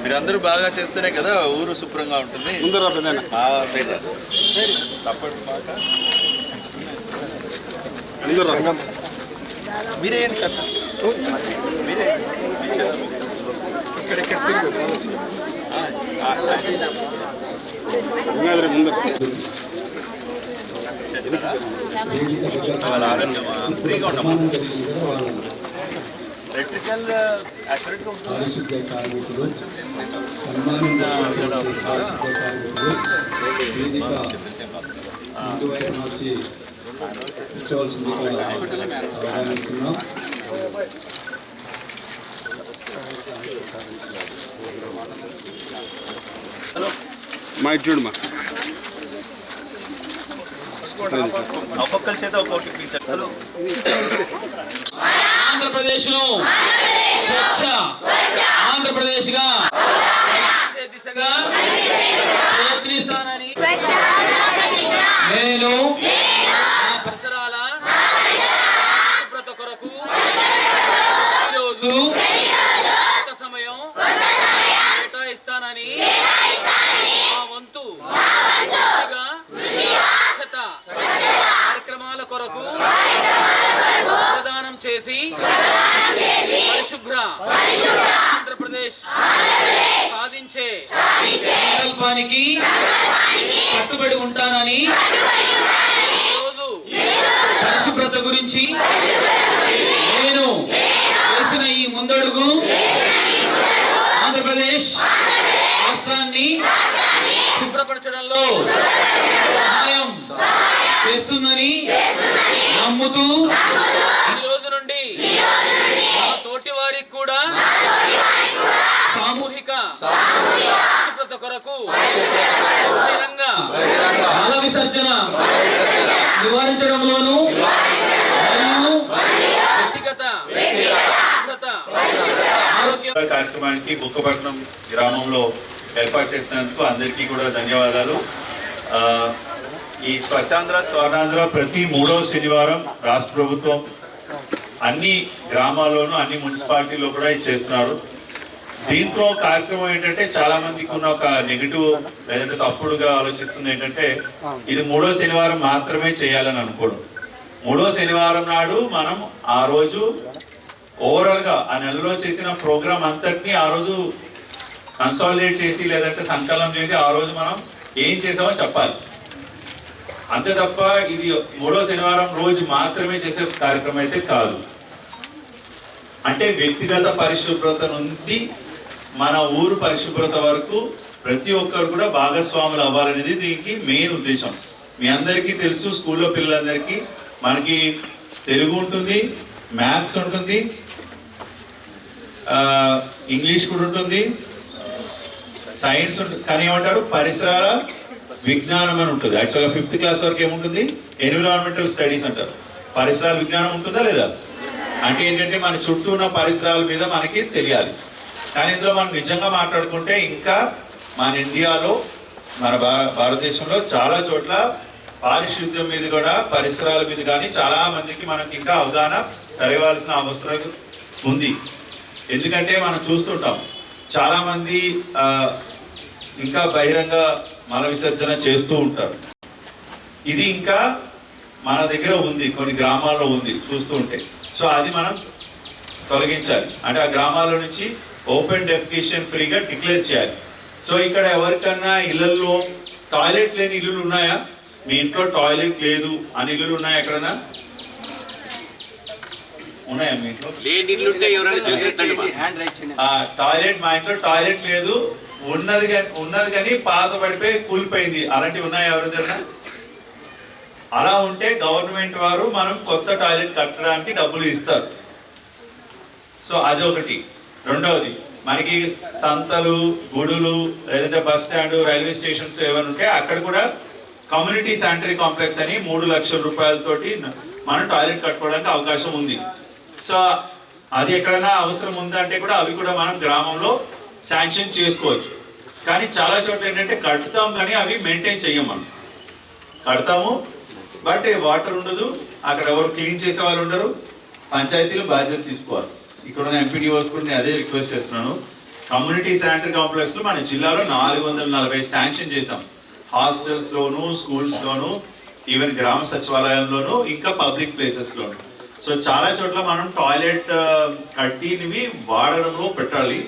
మీరందరూ బాగా చేస్తేనే కదా ఊరు శుభ్రంగా ఉంటుంది. మీరే సార్ మీరే ఫ్రీగా ఉండమా ఎలక్ట్రికల్ పారిశుద్ధ్య కార్మికులు సన్మానిత పారిశుద్ధ్య కార్మికులు వేదిక ముందు వైపు వచ్చి కూర్చోవలసిందిగా ఆహ్వానిస్తున్నాం. మా ఇట్లుడు ఒక్కొక్కరి చేత ఒక్కొక్కటి ఇప్పించారు. ఆంధ్రప్రదేశ్ ను స్వచ్ఛ ఆంధ్రప్రదేశ్ గా దిశగా ప్రయత్నిస్తానని నేను నా పరిసరాల శుభ్రత కొరకు ఈరోజు కొంత సమయం కేటాయిస్తానని మా వంతు కార్యక్రమాల కొరకు ప్రదానం చేసి పరిశుభ్ర ఆంధ్రప్రదేశ్ సాధించే సంకల్పానికి కట్టుబడి ఉంటానని ఈరోజు పరిశుభ్రత గురించి నేను చేసిన ఈ ముందడుగు ఆంధ్రప్రదేశ్ రాష్ట్రాన్ని శుభ్రపరచడంలో సహాయం చేస్తుందని నమ్ముతూ ఈ రోజు నుండి మా తోటి వారికి కూడా సామూహిక శుభ్రత కొరకు మల విసర్జన నివారించడంలోనూ మరియు వ్యక్తిగత శుభ్రత ఆరోగ్య కార్యక్రమానికి బుక్కపట్నం గ్రామంలో ఏర్పాటు చేసినందుకు అందరికీ కూడా ధన్యవాదాలు. ఈ స్వచ్ఛాంధ్ర స్వర్ణాంధ్ర ప్రతి 3వ శనివారం రాష్ట్ర ప్రభుత్వం అన్ని గ్రామాల్లోనూ అన్ని మున్సిపాలిటీలో కూడా ఇది చేస్తున్నారు. దీంట్లో కార్యక్రమం ఏంటంటే చాలా మందికి ఉన్న ఒక నెగిటివ్ లేదంటే తప్పుడుగా ఆలోచిస్తుంది ఏంటంటే ఇది 3వ శనివారం మాత్రమే చేయాలని అనుకోవడం. 3వ శనివారం నాడు మనం ఆ రోజు ఓవరాల్ గా ఆ నెలలో చేసిన ప్రోగ్రామ్ అంతటినీ ఆ రోజు కన్సాలిడేట్ చేసి లేదంటే సంకలనం చేసి ఆ రోజు మనం ఏం చేసామో చెప్పాలి. అంతే తప్ప ఇది 3వ శనివారం రోజు మాత్రమే చేసే కార్యక్రమం అయితే కాదు. అంటే వ్యక్తిగత పరిశుభ్రత నుండి మన ఊరు పరిశుభ్రత వరకు ప్రతి ఒక్కరు కూడా భాగస్వాములు అవ్వాలనేది దీనికి మెయిన్ ఉద్దేశం. మీ అందరికీ తెలుసు, స్కూల్లో పిల్లలందరికీ మనకి తెలుగు ఉంటుంది, మ్యాథ్స్ ఉంటుంది, ఇంగ్లీష్ కూడా ఉంటుంది, సైన్స్ ఉంటుంది. కానీ ఏమంటారు పరిసరాల విజ్ఞానం అని ఉంటుంది. యాక్చువల్గా 5th క్లాస్ వరకు ఏముంటుంది ఎన్విరాన్మెంటల్ స్టడీస్ అంటారు. పరిసరాల విజ్ఞానం ఉంటుందా లేదా? అంటే ఏంటంటే మన చుట్టూ ఉన్న పరిసరాల మీద మనకి తెలియాలి. కానీ ఇందులో మనం నిజంగా మాట్లాడుకుంటే ఇంకా మన ఇండియాలో మన భారతదేశంలో చాలా చోట్ల పారిశుద్ధ్యం మీద కూడా పరిసరాల మీద కానీ చాలా మందికి మనకి ఇంకా అవగాహన జరగాల్సిన అవసరం ఉంది. ఎందుకంటే మనం చూస్తుంటాం చాలా మంది ఇంకా బహిరంగ మల విసర్జన చేస్తూ ఉంటారు. ఇది ఇంకా మన దగ్గర ఉంది, కొన్ని గ్రామాల్లో ఉంది చూస్తూ ఉంటే. సో అది మనం తొలగించాలి. అంటే ఆ గ్రామాల నుంచి ఓపెన్ డెఫికేషన్ ఫ్రీగా డిక్లేర్ చేయాలి. సో ఇక్కడ ఎవరికన్నా ఇళ్లలో టాయిలెట్ లేని ఇల్లులు ఉన్నాయా? మీ ఇంట్లో టాయిలెట్ లేదు అని ఇల్లులు ఉన్నాయా? ఎక్కడన్నా ఉన్నాయా మీ ఇంట్లో? టాయిలెట్ మా ఇంట్లో టాయిలెట్ లేదు, ఉన్నది కానీ పాత పడిపోయి కూలిపోయింది, అలాంటివి ఉన్నాయా ఎవరి దగ్గర? అలా ఉంటే గవర్నమెంట్ వారు మనం కొత్త టాయిలెట్ కట్టడానికి డబ్బులు ఇస్తారు. సో అది ఒకటి. రెండవది, మనకి సంతలు, గుడులు, లేదంటే బస్ స్టాండ్, రైల్వే స్టేషన్స్ ఏమైనా ఉంటే అక్కడ కూడా కమ్యూనిటీ శానిటరీ కాంప్లెక్స్ అని 3 లక్షల రూపాయలతోటి మనం టాయిలెట్ కట్టుకోవడానికి అవకాశం ఉంది. సో అది ఎక్కడైనా అవసరం ఉందంటే కూడా అవి కూడా మనం గ్రామంలో శాంక్షన్ చేసుకోవచ్చు. కానీ చాలా చోట్ల ఏంటంటే కడతాం కానీ అవి మెయింటైన్ చెయ్యం. మనం కడతాము బట్ వాటర్ ఉండదు, అక్కడ ఎవరు క్లీన్ చేసే వాళ్ళు ఉండరు. పంచాయతీలు బాధ్యత తీసుకోవాలి. ఇక్కడ ఉన్న ఎంపీడీఓస్ కూడా నేను అదే రిక్వెస్ట్ చేస్తున్నాను. కమ్యూనిటీ శానిటరీ కాంప్లెక్స్లో మన జిల్లాలో 440 శాంక్షన్ చేశాం. హాస్టల్స్లోను, స్కూల్స్లోను, ఈవెన్ గ్రామ సచివాలయంలోను, ఇంకా పబ్లిక్ ప్లేసెస్లోను. సో చాలా చోట్ల మనం టాయిలెట్ కట్టినవి వాడడంలో పెట్టాలి.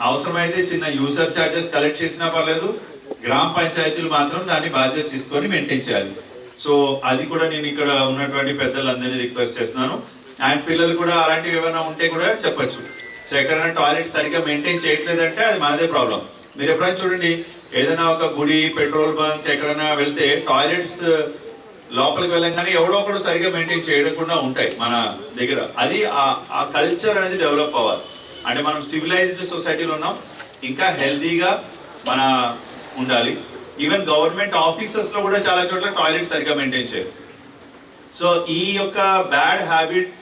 అవసరమైతే చిన్న యూజర్ ఛార్జెస్ కలెక్ట్ చేసినా పర్లేదు, గ్రామ పంచాయతీలు మాత్రం దాన్ని బాధ్యత తీసుకొని మెయింటైన్ చేయాలి. సో అది కూడా నేను ఇక్కడ ఉన్నటువంటి పెద్దలందరినీ రిక్వెస్ట్ చేస్తున్నాను. అండ్ పిల్లలు కూడా అలాంటివి ఏమైనా ఉంటే కూడా చెప్పచ్చు. సో ఎక్కడైనా టాయిలెట్ సరిగ్గా మెయింటైన్ చేయట్లేదంటే అది మనదే ప్రాబ్లం. మీరు ఎప్పుడైనా చూడండి, ఏదైనా ఒక గుడి, పెట్రోల్ బంక్ ఎక్కడైనా వెళ్తే టాయిలెట్స్ లోపలికి వెళ్ళంగానే ఎవడో ఒకడు సరిగ్గా మెయింటైన్ చేయకుండా ఉంటాయి మన దగ్గర. అది ఆ కల్చర్ అనేది డెవలప్ అవ్వాలి. అంటే మనం సివిలైజ్డ్ సొసైటీలో ఉన్నాం, ఇంకా హెల్తీగా మన ఉండాలి. ఈవెన్ గవర్నమెంట్ ఆఫీసెస్లో కూడా చాలా చోట్ల టాయిలెట్ సరిగ్గా మెయింటైన్ చేయరు. సో ఈ యొక్క బ్యాడ్ హ్యాబిట్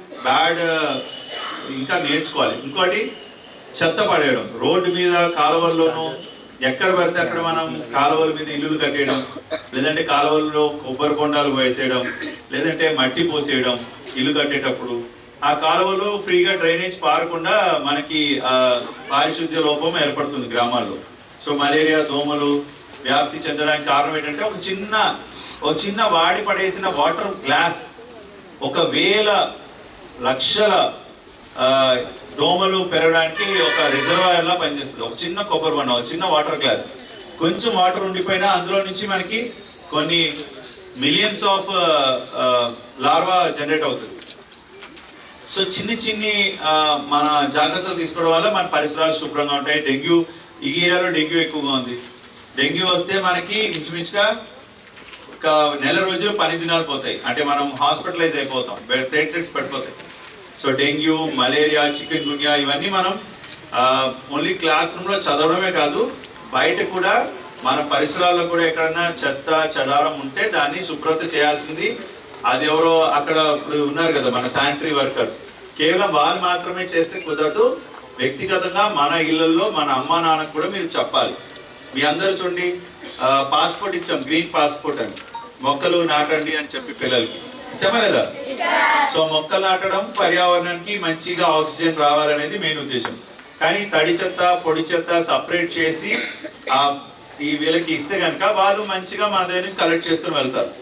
ఇంకా నేర్చుకోవాలి. ఇంకోటి చెత్త పడేయడం రోడ్డు మీద, కాలువల్లోనూ ఎక్కడ పడితే అక్కడ మనం కాలువల మీద ఇల్లులు కట్టేయడం, లేదంటే కాలువల్లో కొబ్బరి బొండాలు వేసేయడం, లేదంటే మట్టి పోసేయడం ఇల్లు కట్టేటప్పుడు. ఆ కాలువలో ఫ్రీగా డ్రైనేజ్ పారకుండా మనకి పారిశుద్ధ్య లోపం ఏర్పడుతుంది గ్రామాల్లో. సో మలేరియా, దోమలు వ్యాప్తి చెందడానికి కారణం ఏంటంటే ఒక చిన్న వాడి పడేసిన వాటర్ గ్లాస్ 1000 లక్షల దోమలు పెరగడానికి ఒక రిజర్వాయర్ లా పనిచేస్తుంది. ఒక చిన్న కొబ్బరి బొండ, ఒక చిన్న వాటర్ గ్లాస్, కొంచెం వాటర్ ఉండిపోయినా అందులో నుంచి మనకి కొన్ని మిలియన్స్ ఆఫ్ లార్వా జనరేట్ అవుతుంది. సో చిన్ని మన జాగ్రత్తలు తీసుకోవడం వల్ల మన పరిసరాలు శుభ్రంగా ఉంటాయి. డెంగ్యూ, ఈ ఏరియాలో డెంగ్యూ ఎక్కువగా ఉంది. డెంగ్యూ వస్తే మనకి ఇంచుమించుగా ఒక నెల రోజులు 10 దినాలు పోతాయి. అంటే మనం హాస్పిటలైజ్ అయిపోతాం, ప్లేట్లెట్స్ పడిపోతాయి. సో డెంగ్యూ, మలేరియా, చికెన్ గున్యా ఇవన్నీ మనం ఓన్లీ క్లాస్ రూమ్లో చదవడమే కాదు, బయట కూడా మన పరిసరాల్లో కూడా ఎక్కడన్నా చెత్త చెదారం ఉంటే దాన్ని శుభ్రత చేయాల్సింది. అది ఎవరో అక్కడ ఇప్పుడు ఉన్నారు కదా మన శానిటరీ వర్కర్స్, కేవలం వాళ్ళు మాత్రమే చేస్తే కుదరదు. వ్యక్తిగతంగా మన ఇళ్లలో మన అమ్మా నాన్నకు కూడా మీరు చెప్పాలి. మీ అందరూ చూడండి, పాస్పోర్ట్ ఇచ్చాం, గ్రీన్ పాస్పోర్ట్ అని, మొక్కలు నాటండి అని చెప్పి పిల్లలకి ఇచ్చామా లేదా? సో మొక్కలు నాటడం పర్యావరణానికి మంచిగా ఆక్సిజన్ రావాలనేది మెయిన్ ఉద్దేశం. కానీ తడి చెత్త, పొడి చెత్త సపరేట్ చేసి ఈ వీళ్ళకి ఇస్తే కనుక వాళ్ళు మంచిగా మన దగ్గర నుంచి కలెక్ట్ చేసుకుని వెళ్తారు.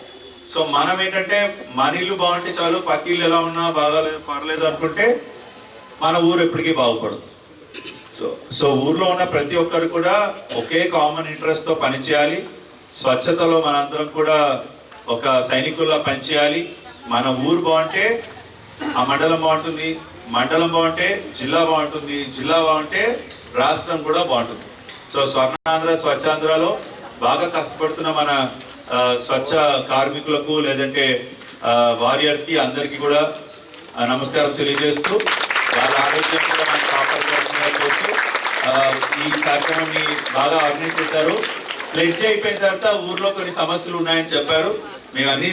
సో మనం ఏంటంటే మన ఇల్లు బాగుంటే చాలు, పక్క ఇల్లు ఎలా ఉన్నా బాగాలేదు పర్లేదు అనుకుంటే మన ఊరు ఎప్పటికీ బాగుపడదు. సో ఊర్లో ఉన్న ప్రతి ఒక్కరు కూడా ఒకే కామన్ ఇంట్రెస్ట్ తో పనిచేయాలి. స్వచ్ఛతలో మనందరం కూడా ఒక సైనికుల్లా పనిచేయాలి. మన ఊరు బాగుంటే ఆ మండలం బాగుంటుంది, మండలం బాగుంటే జిల్లా బాగుంటుంది, జిల్లా బాగుంటే రాష్ట్రం కూడా బాగుంటుంది. సో స్వర్ణాంధ్ర, స్వచ్ఛాంధ్రలో బాగా కష్టపడుతున్న మన స్వచ్ఛ కార్మికులకు లేదంటే వారియర్స్ కి అందరికీ కూడా నమస్కారం తెలియజేస్తూ, వాళ్ళ ఆరోగ్యం కూడా మనం కాపాడుకోవాల్సిందిగా ఈ కార్యక్రమాన్ని బాగా ఆర్గనైజ్ చేశారు. ప్లెడ్జ్ అయిపోయిన తర్వాత ఊర్లో కొన్ని సమస్యలు ఉన్నాయని చెప్పారు. మేమన్నీ